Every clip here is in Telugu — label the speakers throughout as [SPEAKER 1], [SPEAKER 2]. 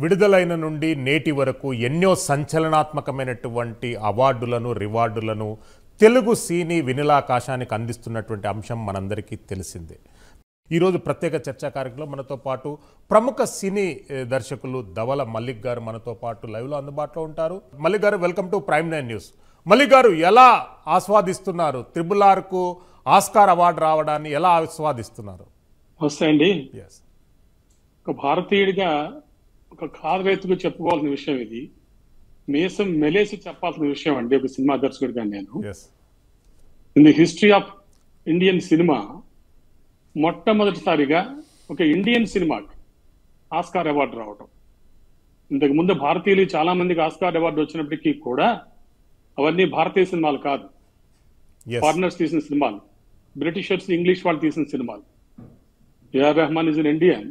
[SPEAKER 1] విడుదలైన నుండి నేటి వరకు ఎన్నో సంచలనాత్మకమైనటువంటి అవార్డులను రివార్డులను తెలుగు సినీ వినిలాకాశానికి అందిస్తున్నటువంటి అంశం మనందరికీ తెలిసిందే. ఈరోజు ప్రత్యేక చర్చా కార్యక్రమంలో మనతో పాటు ప్రముఖ సినీ దర్శకులు ధవల మల్లిక్ గారు మనతో పాటు లైవ్లో అందుబాటులో ఉంటారు. మల్లిక్ గారు, welcome to prime 9 news. Mallik గారు, ఎలా ఆస్వాదిస్తున్నారు RRRకు ఆస్కార్ అవార్డు రావడాన్ని? ఎలా ఆస్వాదిస్తున్నారు?
[SPEAKER 2] వస్తాయండి. ఒక భారతీయుడిగా ఒక కాదరైతుకు చెప్పుకోవాల్సిన విషయం ఇది. మీసం మెలేసి చెప్పాల్సిన విషయం అండి ఒక సినిమా దర్శకుడిగా. నేను in the history of Indian cinema మొట్టమొదటిసారిగా ఒక ఇండియన్ సినిమాకి ఆస్కార్ అవార్డు రావటం. ఇంతకు ముందు భారతీయులు చాలా మందికి ఆస్కార్ అవార్డు వచ్చినప్పటికీ కూడా అవన్నీ భారతీయ సినిమాలు కాదు, ఫారినర్స్ తీసిన సినిమాలు, బ్రిటిషర్స్ ఇంగ్లీష్ వాళ్ళు తీసిన సినిమాలు. AR Rahman is an Indian,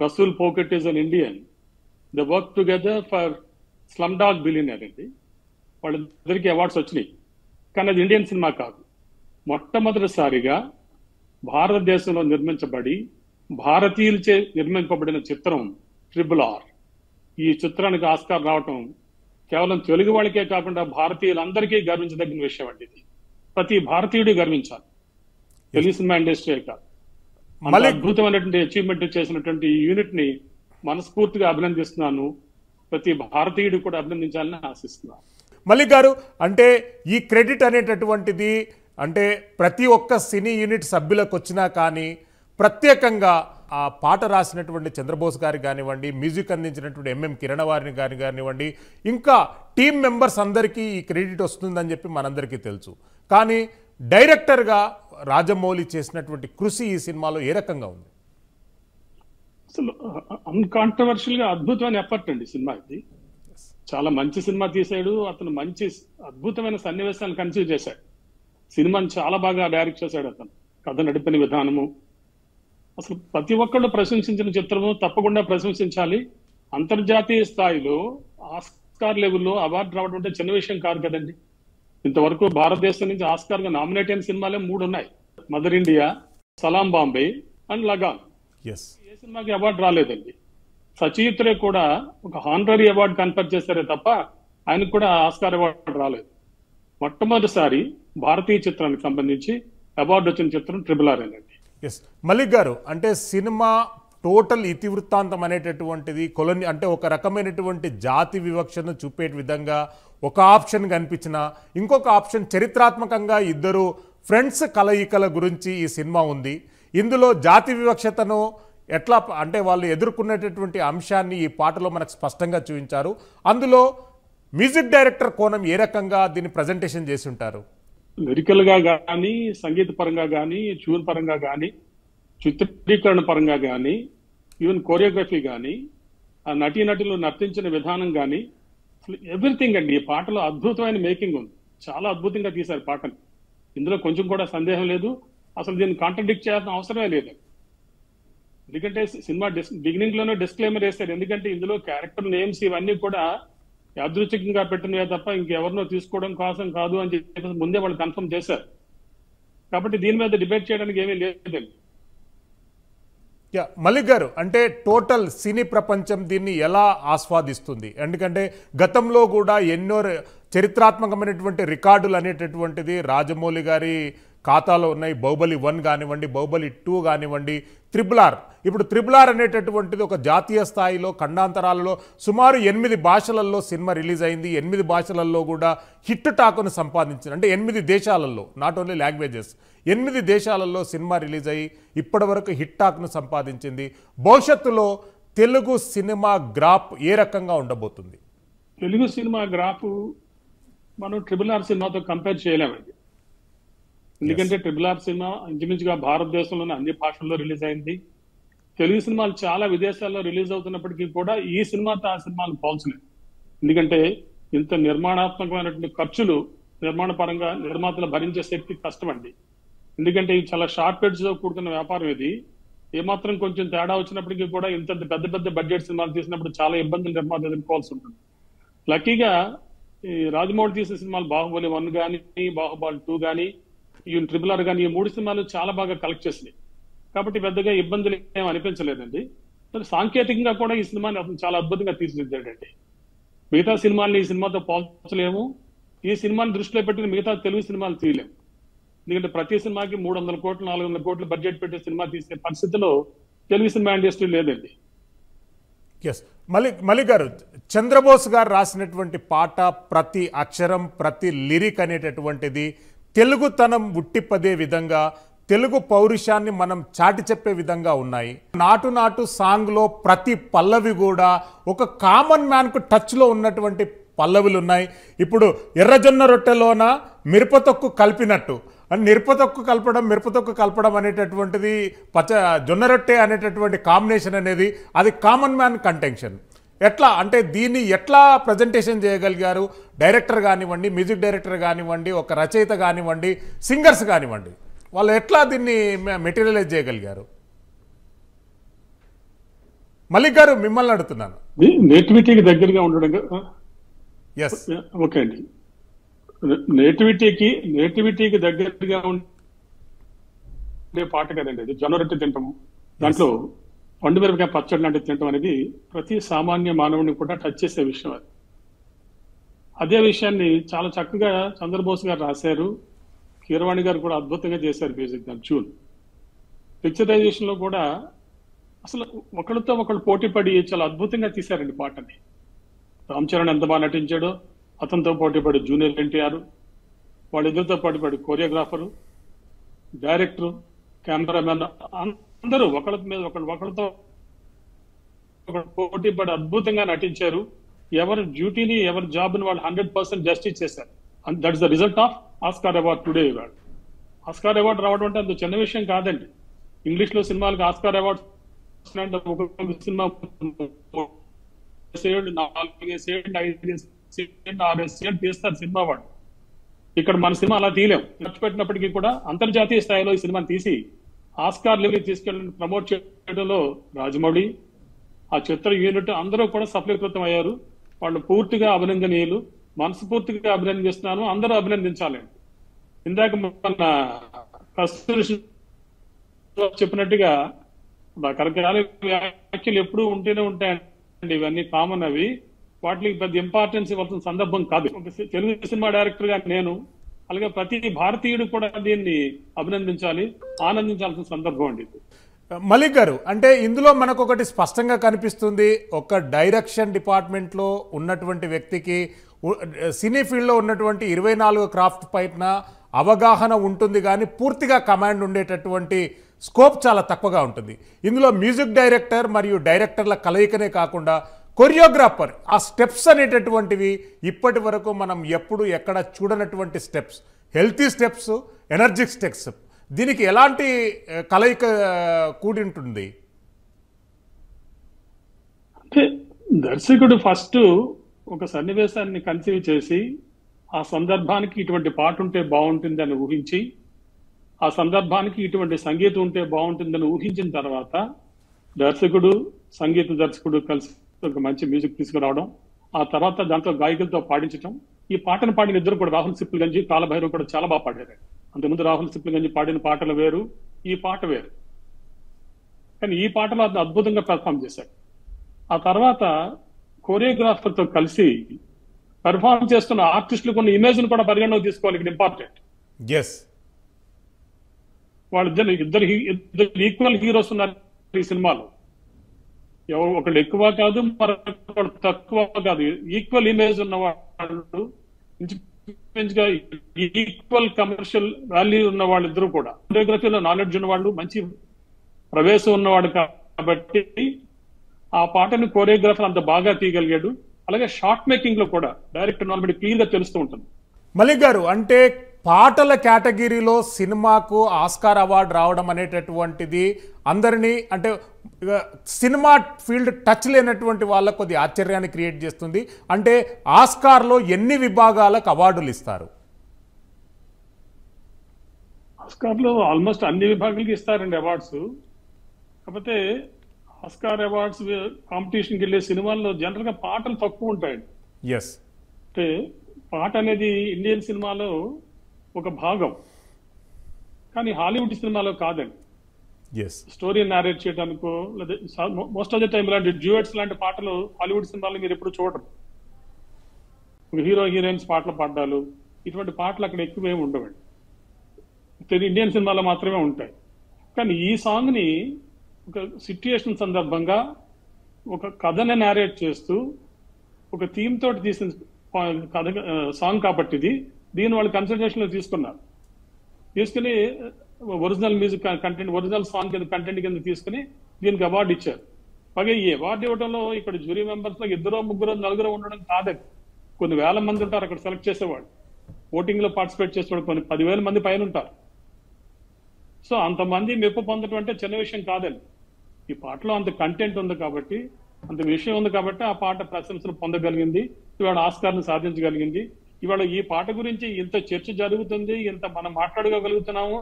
[SPEAKER 2] Rasul Pookutty is an Indian. The work together for slumdog millionaire అండి. వాళ్ళిద్దరికి అవార్డ్స్ వచ్చినాయి, కానీ అది ఇండియన్ సినిమా కాదు. మొట్టమొదటిసారిగా భారతదేశంలో నిర్మించబడి భారతీయులచే నిర్మింపబడిన చిత్రం RRR. ఈ చిత్రానికి ఆస్కార్ రావటం కేవలం తెలుగు వాళ్ళకే కాకుండా భారతీయులందరికీ గర్వించదగిన విషయం అండి. ఇది ప్రతి భారతీయుడు గర్వించాలి, తెలుగు సినిమా ఇండస్ట్రీ కాదు. అద్భుతమైనటువంటి అచీవ్మెంట్ చేసినటువంటి ఈ యూనిట్ ని మనస్ఫూర్తిగా అభినందిస్తున్నాను. ప్రతి భారతీయుడు కూడా అభినందించాలని ఆశిస్తున్నాను.
[SPEAKER 1] మల్లిక్ గారు, అంటే ఈ క్రెడిట్ అనేటటువంటిది అంటే ప్రతి ఒక్క సినీ యూనిట్ సభ్యులకు వచ్చినా కానీ ప్రత్యేకంగా ఆ పాట రాసినటువంటి చంద్రబోస్ గారికి కానివ్వండి, మ్యూజిక్ అందించినటువంటి MM కిరణ్ వారిని కానివ్వండి, ఇంకా టీం మెంబర్స్ అందరికీ ఈ క్రెడిట్ వస్తుందని చెప్పి మనందరికీ తెలుసు. కానీ డైరెక్టర్గా రాజమౌళి చేసినటువంటి కృషి ఈ సినిమాలో ఏ రకంగా ఉంది?
[SPEAKER 2] అసలు అన్కాంట్రవర్షియల్ గా అద్భుతమైన ఎఫర్ట్ అండి సినిమా. ఇది చాలా మంచి సినిమా తీశాడు అతను. మంచి అద్భుతమైన సన్నివేశాలను కన్సీవ్ చేశాడు. సినిమాని చాలా బాగా డైరెక్ట్ చేశాడు అతను. కథ నడిపిన విధానము, అసలు ప్రతి ఒక్కళ్ళు ప్రశంసించిన చిత్రము, తప్పకుండా ప్రశంసించాలి. అంతర్జాతీయ స్థాయిలో ఆస్కార్ లెవెల్లో అవార్డు రావడం అంటే చిన్న విషయం కాదు కదండి. ఇంతవరకు భారతదేశం నుంచి ఆస్కార్ గా నామినేట్ అయిన సినిమాలే 3 ఉన్నాయి: Mother India, Salaam Bombay and Lagaan. ఏ సినిమాకి అవార్డు రాలేదండి. సచిత్ రే కూడా ఒక హానరీ అవార్డు కన్ఫర్ చేశారే తప్ప ఆయనకు కూడా ఆస్కార్ అవార్డు రాలేదు. మొట్టమొదటిసారి భారతీయ చిత్రానికి సంబంధించి అవార్డు వచ్చిన చిత్రం RRR అండి.
[SPEAKER 1] మల్లిక్ గారు, అంటే సినిమా టోటల్ ఇతివృత్తాంతం అనేటటువంటిది అంటే ఒక రకమైనటువంటి జాతి వివక్షను చూపే విధంగా ఒక ఆప్షన్ కనిపించిన, ఇంకొక ఆప్షన్ చరిత్రాత్మకంగా ఇద్దరు ఫ్రెండ్స్ కలయికల గురించి ఈ సినిమా ఉంది. ఇందులో జాతి వివక్షతను ఎట్లా అంటే వాళ్ళు ఎదుర్కొనేటటువంటి అంశాన్ని ఈ పాటలో మనకు స్పష్టంగా చూపించారు. అందులో మ్యూజిక్ డైరెక్టర్ కోణం ఏ రకంగా దీన్ని ప్రజెంటేషన్ చేసి ఉంటారు?
[SPEAKER 2] లిరికల్ గా కానీ, సంగీత పరంగా కానీ, ట్యూన్ పరంగా కానీ, చిత్రీకరణ పరంగా కానీ, ఈవెన్ కోరియోగ్రఫీ కానీ, ఆ నటీనటులు నర్తించిన విధానం కానీ, ఎవ్రీథింగ్ అండి. ఈ పాటలో అద్భుతమైన మేకింగ్ ఉంది. చాలా అద్భుతంగా తీశారు పాటను. ఇందులో కొంచెం కూడా సందేహం లేదు. అసలు దీన్ని కాంట్రడిక్ట్ చేయాల్సిన అవసరమే లేదు. ఎందుకంటే సినిమా బిగినింగ్ లోనే డిస్క్లైమర్ వేస్తారు. ఎందుకంటే ఇందులో క్యారెక్టర్ నేమ్స్ ఇవన్నీ కూడా యాదృచ్ఛికంగా పెట్టినవే తప్ప ఇంకెవరినో తీసుకోవడం కోసం కాదు అని చెప్పి ముందే వాళ్ళు కన్ఫర్మ్ చేశారు. కాబట్టి దీని మీద డిబేట్ చేయడానికి ఏమీ లేదండి.
[SPEAKER 1] మల్లిక్ గారు, అంటే టోటల్ సినీ ప్రపంచం దీన్ని ఎలా ఆస్వాదిస్తుంది? ఎందుకంటే గతంలో కూడా ఎన్నో చరిత్రాత్మకమైనటువంటి రికార్డులు అనేటటువంటిది రాజమౌళి గారి ఖాతాలో ఉన్నాయి. బాహుబలి 1 కానివ్వండి, బాహుబలి 2 కానివ్వండి, RRR. ఇప్పుడు RRR అనేటటువంటిది ఒక జాతీయ స్థాయిలో ఖండాంతరాలలో సుమారు 8 భాషలలో సినిమా రిలీజ్ అయింది. 8 భాషలలో కూడా హిట్ టాకును సంపాదించింది. అంటే 8 దేశాలలో, నాట్ ఓన్లీ లాంగ్వేజెస్, 8 దేశాలలో సినిమా రిలీజ్ అయ్యి ఇప్పటి వరకు హిట్ టాక్ను సంపాదించింది. భవిష్యత్తులో తెలుగు సినిమా గ్రాఫ్ ఏ రకంగా ఉండబోతుంది?
[SPEAKER 2] తెలుగు సినిమా గ్రాఫ్ మనం RRR సినిమాతో కంపేర్ చేయలేమండి. ఎందుకంటే RRR సినిమా ఇంచుమించుగా భారతదేశంలోని అన్ని భాషల్లో రిలీజ్ అయింది. తెలుగు సినిమాలు చాలా విదేశాల్లో రిలీజ్ అవుతున్నప్పటికీ కూడా ఈ సినిమాతో ఆ సినిమాలు పోల్చలేదు. ఎందుకంటే ఇంత నిర్మాణాత్మకమైనటువంటి ఖర్చులు నిర్మాణ పరంగా నిర్మాతలు భరించే శక్తి కష్టమండి. ఎందుకంటే ఇది చాలా షార్ట్ పెడ్స్ తో కూడుకున్న వ్యాపారం. ఇది ఏమాత్రం కొంచెం తేడా వచ్చినప్పటికీ కూడా ఇంత పెద్ద పెద్ద బడ్జెట్ సినిమాలు తీసినప్పుడు చాలా ఇబ్బందులు నిర్మాత ఎదుర్కోవాల్సి ఉంటుంది. లక్కీగా ఈ రాజమౌళి తీసిన సినిమాలు బాహుబలి 1 కానీ, బాహుబలి 2 కానీ, ఈ RRR కానీ, ఈ 3 సినిమాలు చాలా బాగా కలెక్ట్ చేసినాయి. కాబట్టి పెద్దగా ఇబ్బందులు ఏం అనిపించలేదండి. మరి సాంకేతికంగా కూడా ఈ సినిమాని అతను చాలా అద్భుతంగా తీర్చిదిద్దాడండి. మిగతా సినిమాల్ని ఈ సినిమాతో పోల్చలేము. ఈ సినిమాని దృష్టిలో పెట్టుకుని మిగతా తెలుగు సినిమాలు తీయలేము. ఎందుకంటే ప్రతి సినిమాకి 300 కోట్లు 400 కోట్లు బడ్జెట్ పెట్టే సినిమా తీసే పరిస్థితిలో తెలుగు సినిమా ఇండస్ట్రీ లేదండి.
[SPEAKER 1] ఎస్, మలిక్ గారు, చంద్రబోస్ గారు రాసినటువంటి పాట ప్రతి అక్షరం, ప్రతి లిరిక్ అనేటటువంటిది తెలుగుతనం ఉట్టిపదే విధంగా, తెలుగు పౌరుషాన్ని మనం చాటి చెప్పే విధంగా ఉన్నాయి. నాటు నాటు సాంగ్లో ప్రతి పల్లవి కూడా ఒక కామన్ మ్యాన్కు టచ్లో ఉన్నటువంటి పల్లవులు ఉన్నాయి. ఇప్పుడు ఎర్రజొన్న రొట్టెలోన మిరపతొక్కు కలిపినట్టు, మిరపతొక్కు కలపడం అనేటటువంటిది జొన్న రొట్టె అనేటటువంటి కాంబినేషన్ అనేది అది కామన్ మ్యాన్ కంటెన్షన్. ఎట్లా అంటే దీన్ని ఎట్లా ప్రజెంటేషన్ చేయగలిగారు? డైరెక్టర్ కానివ్వండి, మ్యూజిక్ డైరెక్టర్ కానివ్వండి, ఒక రచయిత కానివ్వండి, సింగర్స్ కానివ్వండి, వాళ్ళు ఎట్లా దీన్ని మెటీరియలైజ్ చేయగలిగారు? మలిక్ గారు, మిమ్మల్ని అడుగుతున్నాను.
[SPEAKER 2] నేటివిటీకి దగ్గరగా ఉండడం.
[SPEAKER 1] ఎస్,
[SPEAKER 2] ఓకే అండి. నేటివిటీకి దగ్గరగా ఉండే పాట కదండి అది. జొన్న రొట్టె తింటాము, దాంట్లో పండు మిరపకాయ పచ్చడి లాంటివి తినటం అనేది ప్రతి సామాన్య మానవుని కూడా టచ్ చేసే విషయం. అది అదే విషయాన్ని చాలా చక్కగా చంద్రబోస్ గారు రాశారు. కీరవాణి గారు కూడా అద్భుతంగా చేశారు మ్యూజిక్. దాని ట్యూన్ పిక్చరైజేషన్ లో కూడా అసలు ఒకళ్ళతో ఒకళ్ళు పోటీ పడి చాలా అద్భుతంగా తీశారండి పాటని. రామ్ చరణ్ ఎంత బాగా నటించాడో, అతనితో పోటీపడి జూనియర్ ఎన్టీఆర్, వాళ్ళిద్దరితో పోటీపడి కోరియోగ్రాఫరు, డైరెక్టరు, కెమెరామెన్ అందరూ ఒకళ్ళతో పోటీపడి అద్భుతంగా నటించారు. ఎవరి డ్యూటీని, ఎవరి జాబ్ని వాళ్ళు 100% జస్టిస్ చేశారు. That is the result of Oscar award today. ఇవాళ ఆస్కార్ అవార్డు రావడం అంటే అంత చిన్న విషయం కాదండి. ఇంగ్లీష్ లో సినిమాలకు ఆస్కార్ అవార్డు ఒక్కొక్క సినిమా 4-5 తీస్తారు సినిమా వాళ్ళు. ఇక్కడ మన సినిమా అలా తీయలేం. ఖర్చు పెట్టినప్పటికీ కూడా అంతర్జాతీయ స్థాయిలో ఈ సినిమాని తీసి ఆస్కార్ లెవెల్కి తీసుకెళ్ళి ప్రమోట్ చేయడంలో రాజమౌళి, ఆ చిత్ర యూనిట్ అందరూ కూడా సఫలీకృతం అయ్యారు. వాళ్ళు పూర్తిగా అభినందనీయులు. మనస్ఫూర్తిగా అభినందిస్తున్నాను. అందరూ అభినందించాలి. ఇందాక మన కస్తూరి చెప్పినట్టుగా రకరకాల వ్యాఖ్యలు ఎప్పుడూ ఉంటూనే ఉంటాయండి. ఇవన్నీ కామన్. అవి వాటికి పెద్ద ఇంపార్టెన్స్ ఇవ్వాల్సిన సందర్భం కాదు. ఒక తెలుగు సినిమా డైరెక్టర్ గా నేను, అలాగే ప్రతి భారతీయుడు కూడా దీన్ని అభినందించాలి, ఆనందించాల్సిన సందర్భం అండి.
[SPEAKER 1] మలిక్ గారు, అంటే ఇందులో మనకు ఒకటి స్పష్టంగా కనిపిస్తుంది. ఒక డైరెక్షన్ డిపార్ట్మెంట్లో ఉన్నటువంటి వ్యక్తికి సినీ ఫీల్డ్లో ఉన్నటువంటి 24 క్రాఫ్ట్ పైన అవగాహన ఉంటుంది, కానీ పూర్తిగా కమాండ్ ఉండేటటువంటి స్కోప్ చాలా తక్కువగా ఉంటుంది. ఇందులో మ్యూజిక్ డైరెక్టర్ మరియు డైరెక్టర్ల కలయికనే కాకుండా కొరియోగ్రాఫర్, ఆ స్టెప్స్ అనేటటువంటివి ఇప్పటి వరకు మనం ఎప్పుడు ఎక్కడ చూడనటువంటి steps, healthy steps, energetic steps. దీనికి ఎలాంటి కలయిక కూడి ఉంటుంది?
[SPEAKER 2] అంటే దర్శకుడు ఫస్ట్ ఒక సన్నివేశాన్ని కన్సీవ్ చేసి ఆ సందర్భానికి ఇటువంటి పాట ఉంటే బాగుంటుందని ఊహించి, ఆ సందర్భానికి ఇటువంటి సంగీతం ఉంటే బాగుంటుందని ఊహించిన తర్వాత దర్శకుడు, సంగీత దర్శకుడు కలిసి ఒక మంచి మ్యూజిక్ తీసుకురావడం, ఆ తర్వాత దాంతో గాయకులతో పాడించడం. ఈ పాటను పాడిన ఇద్దరు కూడా రాహుల్ సిప్లిగంజి, కాలభైరవ్ కూడా చాలా బాగా పాడారు. అంతకుముందు రాహుల్ సిప్లిగంజి పాడిన పాటలు వేరు, ఈ పాట వేరు. కానీ ఈ పాటలో అతను అద్భుతంగా పెర్ఫామ్ చేశాడు. ఆ తర్వాత కోరియోగ్రాఫర్ తో కలిసి పెర్ఫార్మ్ చేస్తున్న ఆర్టిస్టులు కొన్ని ఇమేజ్ ను కూడా పరిగణలోకి తీసుకోవాలి. ఇక్కడ ఇంపార్టెంట్. ఇద్దరు ఈక్వల్ హీరోస్ ఉన్నారు ఈ సినిమాలో. ఒకళ్ళు ఎక్కువ కాదు, మరొకళ్ళు తక్కువ కాదు. ఈక్వల్ ఇమేజ్ ఉన్నవాళ్ళు, ఇంచుమించుగా ఈక్వల్ కమర్షియల్ వాల్యూ ఉన్న వాళ్ళిద్దరూ కూడా ఫోటోగ్రఫీలో నాలెడ్జ్ ఉన్నవాళ్ళు, మంచి ప్రవేశం ఉన్నవాడు కాబట్టి ఆ పాటని కోరియోగ్రాఫర్ అంత బాగా తీయగలిగాడు. అలాగే షార్ట్ మేకింగ్ లో కూడా డైరెక్టర్ నార్మల్ క్లియర్ గా తెలుస్తూ ఉంటుంది.
[SPEAKER 1] మలిక్ గారు, అంటే పాటల కేటగిరీలో సినిమాకు ఆస్కార్ అవార్డు రావడం అనేటటువంటిది అందరినీ, అంటే సినిమా ఫీల్డ్ టచ్ లేనటువంటి వాళ్ళకు కొద్ది ఆశ్చర్యాన్ని క్రియేట్ చేస్తుంది. అంటే ఆస్కార్లో ఎన్ని విభాగాలకు అవార్డులు ఇస్తారు?
[SPEAKER 2] ఆస్కార్లో ఆల్మోస్ట్ అన్ని విభాగాలకి ఇస్తారండి అవార్డ్స్. కాకపోతే ఆస్కార్ అవార్డ్స్ కాంపిటీషన్కి వెళ్ళే సినిమాల్లో జనరల్ గా పాటలు తక్కువ ఉంటాయండి. అంటే పాట అనేది ఇండియన్ సినిమాలో ఒక భాగం, కానీ హాలీవుడ్ సినిమాలో కాదండి.
[SPEAKER 1] ఎస్
[SPEAKER 2] స్టోరీ నారేట్ చేయడానికో లేదా మోస్ట్ ఆఫ్ ద టైం ఇలాంటి డ్యూయట్స్ లాంటి పాటలు హాలీవుడ్ సినిమాలు మీరు ఎప్పుడు చూడరు. హీరో హీరోయిన్స్ పాటలు పాడాలు ఇటువంటి పాటలు అక్కడ ఎక్కువ ఏమి ఉండవండి. ఇండియన్ సినిమాలో మాత్రమే ఉంటాయి. కానీ ఈ సాంగ్ ని ఒక సిట్యుయేషన్ సందర్భంగా ఒక కథని నారేట్ చేస్తూ ఒక థీమ్ తోటి తీసిన కథ సాంగ్ కాబట్టి దీన్ని వాళ్ళు కన్సిడరేషన్ లో తీసుకున్నారు. తీసుకుని original music content, original song కింద కంటెంట్ కింద తీసుకుని దీనికి అవార్డు ఇచ్చారు. పైగా ఈ అవార్డు ఇవ్వడంలో ఇక్కడ జ్యూరీ మెంబర్స్ లో 2, 3, 4 ఉండడం కాదు. కొన్ని వేల మంది ఉంటారు అక్కడ సెలెక్ట్ చేసేవాడు, ఓటింగ్ లో పార్టిసిపేట్ చేసేవాడు కొన్ని 10,000 మంది పైన ఉంటారు. సో అంతమంది మెప్పు పొందడం అంటే చిన్న విషయం కాదండి. ఈ పాటలో అంత కంటెంట్ ఉంది కాబట్టి, అంత విషయం ఉంది కాబట్టి ఆ పాట ప్రశంసలు పొందగలిగింది, ఇవాళ ఆస్కార్ను సాధించగలిగింది. ఇవాళ ఈ పాట గురించి ఇంత చర్చ జరుగుతుంది, ఇంత మనం మాట్లాడుకోగలుగుతున్నాము,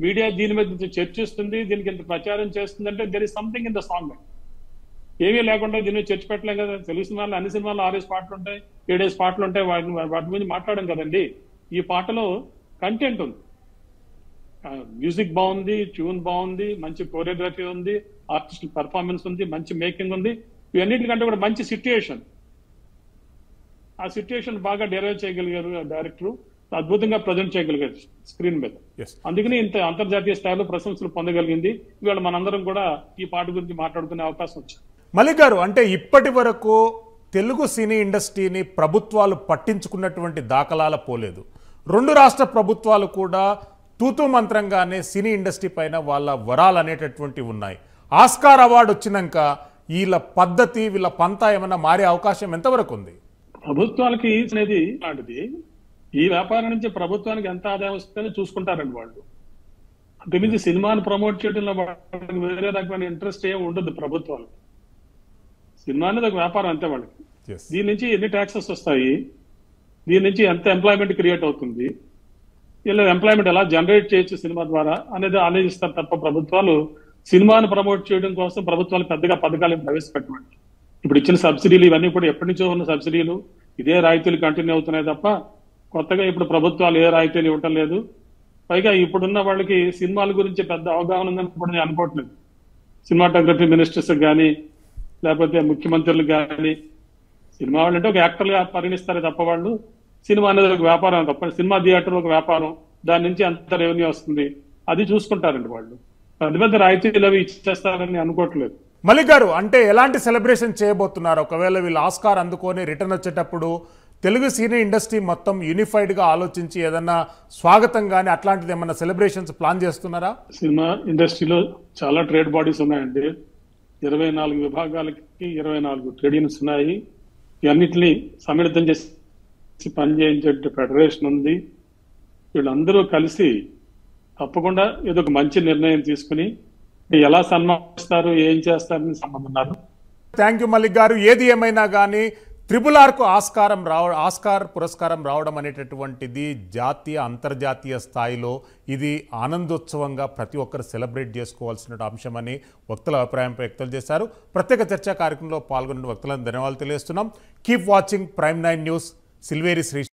[SPEAKER 2] మీడియా దీని మీద చర్చిస్తుంది, దీనికి ఇంత ప్రచారం చేస్తుంది అంటే there is something in the song. ఏమీ లేకుండా దీని మీద చర్చ పెట్టలేం కదా. తెలుగు సినిమాల్లో అన్ని సినిమాల్లో 6 పాటలు ఉంటాయి, 7 పాటలు ఉంటాయి, వాటి గురించి మాట్లాడడం కదండి. ఈ పాటలో కంటెంట్ ఉంది, మ్యూజిక్ బాగుంది, ట్యూన్ బాగుంది, మంచి కోరియోగ్రఫీ ఉంది, ఆర్టిస్టిక్ పర్ఫార్మెన్స్ ఉంది, మంచి మేకింగ్ ఉంది. ఇవన్నిటికంటే కూడా మంచి సిట్యుయేషన్. ఆ సిట్యుయేషన్ బాగా డెరైవ్ చేయగలిగారు డైరెక్టర్, అద్భుతంగా ప్రజెంట్ చేయగలిగారు స్క్రీన్ మీద. అందుకని ఇంత అంతర్జాతీయ స్థాయిలో ప్రశంసలు పొందగలిగింది. ఇవాళ మనందరం కూడా ఈ పాట గురించి మాట్లాడుకునే అవకాశం వచ్చింది.
[SPEAKER 1] మలిక్ గారు, అంటే ఇప్పటి వరకు తెలుగు సినీ ఇండస్ట్రీని ప్రభుత్వాలు పట్టించుకున్నటువంటి దాఖలాల పోలేదు. 2 రాష్ట్ర ప్రభుత్వాలు కూడా తూతూ మంత్రంగానే సినీ ఇండస్ట్రీ పైన వాళ్ళ వరాలు అనేటటువంటివి ఉన్నాయి. ఆస్కార్ అవార్డు వచ్చినాక వీళ్ళ పద్ధతి, వీళ్ళ పంతా ఏమన్నా మారే అవకాశం ఎంతవరకు ఉంది?
[SPEAKER 2] ప్రభుత్వాలకి అనేది లాంటిది, ఈ వ్యాపారం నుంచి ప్రభుత్వానికి ఎంత ఆదాయం వస్తుందని చూసుకుంటారండి వాళ్ళు. అంతకుమించి సినిమాను ప్రమోట్ చేయడంలో వాళ్ళకి వేరే రకమైన ఇంట్రెస్ట్ ఏమి ఉండదు ప్రభుత్వాలు. సినిమా అనేది ఒక వ్యాపారం అంతే వాళ్ళకి. దీని నుంచి ఎన్ని ట్యాక్సెస్ వస్తాయి, దీని నుంచి ఎంత ఎంప్లాయ్మెంట్ క్రియేట్ అవుతుంది, ఇలా ఎంప్లాయ్మెంట్ ఎలా జనరేట్ చేయొచ్చు సినిమా ద్వారా అనేది ఆలోచిస్తారు తప్ప ప్రభుత్వాలు సినిమాను ప్రమోట్ చేయడం కోసం ప్రభుత్వాలు పెద్దగా పథకాలు ప్రవేశపెట్టమండి. ఇప్పుడు ఇచ్చిన సబ్సిడీలు ఇవన్నీ కూడా ఎప్పటి నుంచో ఉన్న సబ్సిడీలు, ఇదే రాయితీలు కంటిన్యూ అవుతున్నాయి తప్ప కొత్తగా ఇప్పుడు ప్రభుత్వాలు ఏ రాయితీలు ఇవ్వటం లేదు. పైగా ఇప్పుడున్న వాళ్ళకి సినిమాల గురించి పెద్ద అవగాహన ఉందని ఇప్పుడు నేను అనుకోవట్లేదు. సినిమాటోగ్రఫీ మినిస్టర్స్ కానీ లేకపోతే ముఖ్యమంత్రులకు కానీ సినిమా వాళ్ళు అంటే ఒక యాక్టర్గా పరిగణిస్తారే తప్ప వాళ్ళు సినిమా అనేది ఒక వ్యాపారం తప్ప, సినిమా థియేటర్ ఒక వ్యాపారం, దాని నుంచి ఎంత రెవెన్యూ వస్తుంది అది చూసుకుంటారండి వాళ్ళు. పెద్ద పెద్ద రాయితీలు అవి ఇచ్చేస్తారని అనుకోవట్లేదు.
[SPEAKER 1] మలిక్ గారు, అంటే ఎలాంటి సెలబ్రేషన్ చేయబోతున్నారు? ఒకవేళ వీళ్ళు ఆస్కార్ అందుకొని రిటర్న్ వచ్చేటప్పుడు తెలుగు సినీ ఇండస్ట్రీ మొత్తం యూనిఫైడ్గా ఆలోచించి ఏదన్నా స్వాగతం కానీ అట్లాంటిది ఏమన్నా సెలబ్రేషన్స్ ప్లాన్ చేస్తున్నారా?
[SPEAKER 2] సినిమా ఇండస్ట్రీలో చాలా ట్రేడ్ బాడీస్ ఉన్నాయండి. 24 విభాగాలకి 24 ట్రేడ్ యూనియన్స్ ఉన్నాయి. ఇవన్నిటిని సమ్మిళితం చేసి పనిచేయించే ఫెడరేషన్ ఉంది. వీళ్ళందరూ కలిసి తప్పకుండా ఏదో ఒక మంచి నిర్ణయం తీసుకుని ఎలా సన్మానిస్తారు, ఏం చేస్తారని సంబంధం.
[SPEAKER 1] థ్యాంక్ యూ మలిక్ గారు. ఏది ఏమైనా కానీ RRRకు ఆస్కార్ పురస్కారం రావడం అనేటటువంటిది జాతీయ అంతర్జాతీయ స్థాయిలో ఇది ఆనందోత్సవంగా ప్రతి ఒక్కరు సెలబ్రేట్ చేసుకోవాల్సిన అంశమని వక్తల అభిప్రాయం వ్యక్తం చేశారు. ప్రత్యేక చర్చా కార్యక్రమంలో పాల్గొన్న వక్తలను ధన్యవాదాలు తెలియజేస్తున్నాం. Keep watching prime 9 news. Silveri Shri